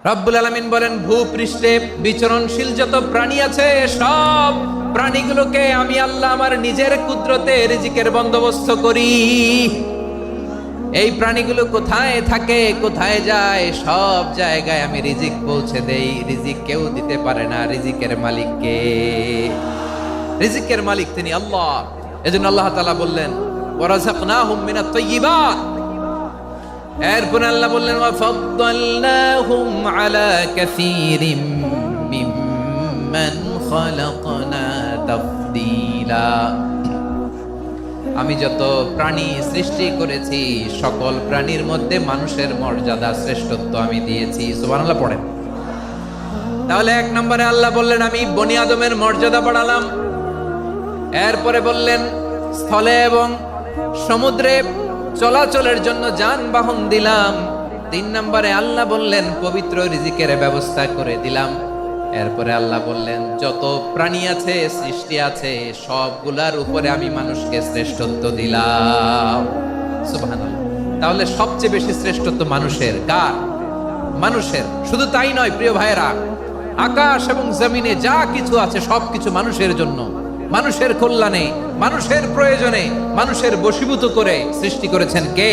রব্বুল আলামিন বলেন, ভূপৃষ্ঠে বিচরণশীল যত প্রাণী আছে সব প্রাণীগুলোকে আমি আল্লাহ আমার নিজের কুদরতে রিজিকের বন্দোবস্ত করি। এই প্রাণীগুলো কোথায় থাকে, কোথায় যায়, সব জায়গায় আমি রিজিক পৌঁছে দেই। রিজিক কেউ দিতে পারে না, রিজিকের মালিক কে? রিজিকের মালিক তিনি আল্লাহ। এজন্য আল্লাহ তাআলা বললেন, ওয়ারাযাকনাহুম মিনাত তাইয়্যিবাত। এরপর আল্লাহ বললেন, ওয়াফাদ্দালনাহুম আলা কাসীরিম মিম্মান খালাকনা তাফদীলা। আমি যত প্রাণী সৃষ্টি করেছি সকল প্রাণীর মধ্যে মানুষের মর্যাদা শ্রেষ্ঠত্ব আমি দিয়েছি। সুবহানাল্লাহ পড়েন। তাহলে এক নম্বরে আল্লাহ বললেন আমি বনি আদমের মর্যাদা বাড়ালাম। এরপরে বললেন স্থলে এবং সমুদ্রে চলাচলের জন্য যানবাহন দিলাম। 3 নম্বরে আল্লাহ বললেন পবিত্র রিজিকের ব্যবস্থা করে দিলাম। এরপরে আল্লাহ বললেন যত প্রাণী আছে, সৃষ্টি আছে, সবগুলার উপরে আমি মানুষকে শ্রেষ্ঠত্ব দিলাম। সুবহানাল্লাহ। তাহলে সবচেয়ে বেশি শ্রেষ্ঠত্ব মানুষের। কার? মানুষের। শুধু তাই নয় প্রিয় ভাইয়েরা, আকাশ এবং জমিনে যা কিছু আছে সবকিছু মানুষের জন্য, মানুষের কল্যাণে, মানুষের প্রয়োজনে, মানুষের বশীভূত করে সৃষ্টি করেছেন কে?